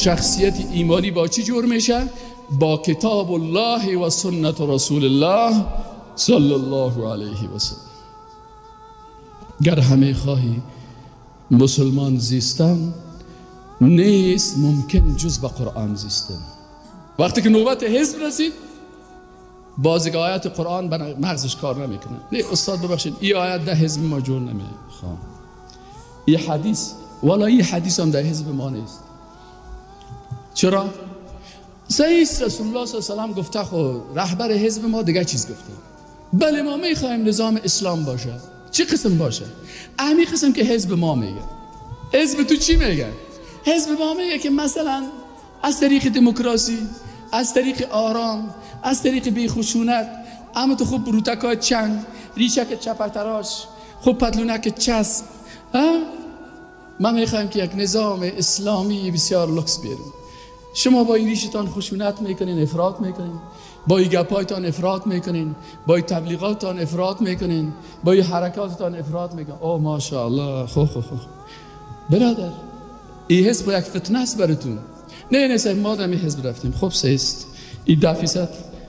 شخصیت ایمانی با چی جور میشه؟ با کتاب الله و سنت رسول الله صلی الله علیه و سلم. گر همه خواهی مسلمان زیستن، نیست ممکن جز با قرآن زیستن. وقتی که نوبت حزب رسید، بازی آیات قرآن بر مغزش کار نمیکنه. نه استاد ببخشید، این آیت ده حزب ما جور نمیخوام. این حدیث، والا این حدیث هم ده حزب ما نیست. چرا؟ سیست رسول الله صلی الله علیه و سلم گفته خو رهبر حزب ما دیگه چیز گفته. بله ما میخوایم نظام اسلام باشه. چی قسم باشه؟ اهمی قسم که حزب ما میگه. حزب تو چی میگه؟ حزب ما میگه که مثلا از طریق دموکراسی، از طریق آرام، از طریق بی خشونت، اما تو خوب بروتکای چنگ، ریشک چپرتراش، خوب پتلونک چسب. ما میخوایم که یک نظام اسلامی بسیار لکس بیاریم. شما با این ریشتان خشونت میکنین، افراط میکنین، با این گپایتان افراط میکنین، با این تبلیغاتتان افراط میکنین، با این حرکاتتان افراط میکنین. اوه ماشاءالله. خو برادر، این حزب یک فتنه است براتون. نه سر ما در این حزب رفتیم. خب سیست این 10%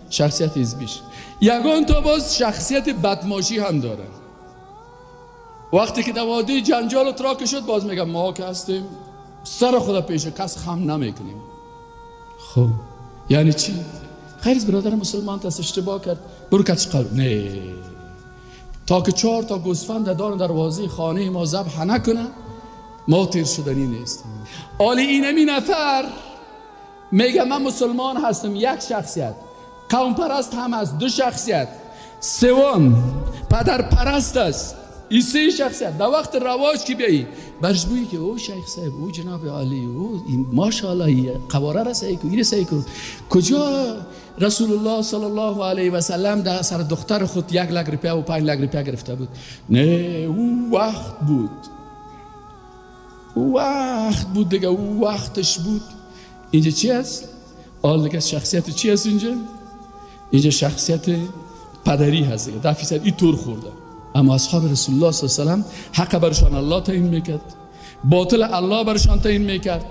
شخصیت حزبیش. یگان تا باز شخصیت بدماشی هم داره. وقتی که دواده جنجال و تراک شد، باز میگم ما که هستیم سر خدا پیش کس خم نمیکنیم. خب یعنی چی؟ خیر برادر مسلمان تا اشتباه کرد برو کتش قلب. نه تا که 4 تا گوسفند دار دروازه خانه ما ذبح نکنه ما تیر شدنی نیستیم. آلی اینمی نفر میگه من مسلمان هستم، یک شخصیت. قوم پرست هم از 2 شخصیت. سوم پدر پرست است. این 3 شخصیت. در وقت رواج که بیایی برش بویی که او شیخ صاحب، او جناب عالی، او ماشاءالله قواره را سعی کن، این سعی کن. کجا رسول الله صلی الله علیه و سلم در سر دختر خود 1 لک روپیه و 5 لک روپیه گرفته بود؟ نه او وقت بود، وقت بود دیگه، او وقتش بود. اینجا چی است؟ دیگه شخصیت چی است اینجا؟ اینجا شخصیت پدری هست دیگه. 10% این طور خورده. اما اصحاب رسول الله صلی الله علیه و سلم حق برشان الله تعیین میکرد، باطل الله برشان تعیین میکرد.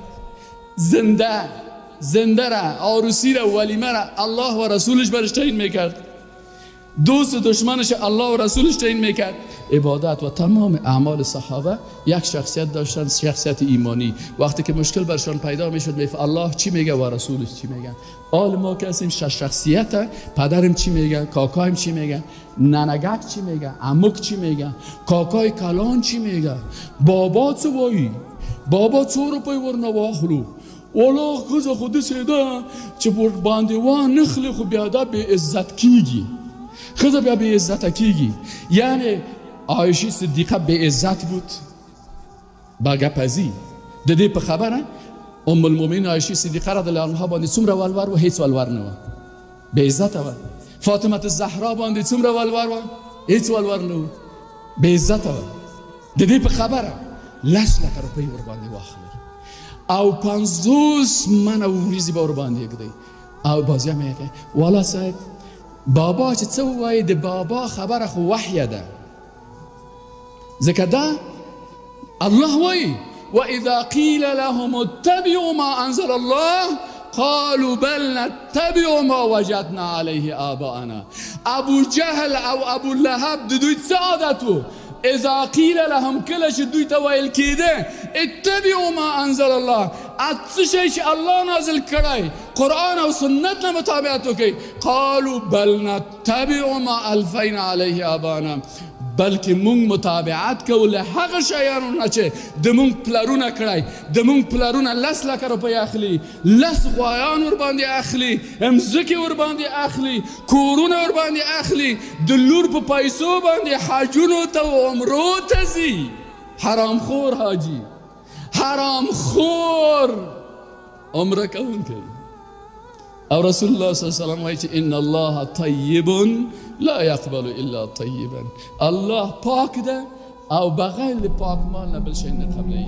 زنده را، عروسی را، ولیمه را الله و رسولش برش تعیین میکرد. دوست دشمنش الله و رسولش تعیین میکرد. عبادت و تمام اعمال صحابه یک شخصیت داشتن، شخصیت ایمانی. وقتی که مشکل برشان پیدا میشد میفهم الله چی میگه و رسولش چی میگه. آل ما که هستیم شخصیت، پدرم چی میگه، کاکایم چی میگه، ننگک چی میگه، عمک چی میگه، کاکای کلان چی میگه، بابا چه وایی، بابا چه رو پای ور نواخلو والا خود خود سیده چه بر بانده وان نخلی خو بیاده به عزت کیگی، خود بیا به عزت کیگی. یعنی عایشه صدیقه به عزت بود با گپزی ددی په خبره ام المؤمنین عایشه صدیقه رضی الله عنها باندې څومره ولور و هیڅ ولور نه و، به عزت و. فاطمه الزهرا باندې څومره ولور و، هیڅ ولور نه و، به عزت و. ددی په خبره لاس لکه روپۍ ور باندې واخلي او 50 من وریزی با ور باندې کړی او بازی میگه والا صاحب بابا چې څه وایي د بابا خبره خو وحی ده. ځکه دا الله وایي وَإِذَا قِيلَ لَهُمُ اتَّبِعُوا مَا أَنزَلَ اللَّهُ قَالُوا بَلْ نَتَّبِعُ مَا وَجَدْنَا عَلَيْهِ آبَاءَنَا. ابو جهل او ابو لهب د دوی څه عادت و؟ اذا قیل لهم کله چې دوی ته ویل کېده اتبعوا ما انزل الله، څه شی چې الله نازل کړی قرآن او سنت نه مطابقت وکړي، قالوا بل نتبع ما الفینا علیه آبانا، بلکې مونږ مطابقت کوو له هغه شیانو نه چې د مونږ پلرونه کړی. د مونږ پلرونه 10 لکه روپۍ اخلي، 10 غوایان ورباندې اخلي، مځکې ورباندې اخلي، کورونه ورباندې اخلي، د لور په پیسو باندې حجونو ته و عمرو ته ځي. حرام خور حاجي، حرام خور عمره کوونکی. او رسول الله صلی الله علیه وسلم وایي چې ان الله طیب لا يقبل الا طیبا، الله پاک ده او بغیر پاک مال نه بل شی نه قبلوي.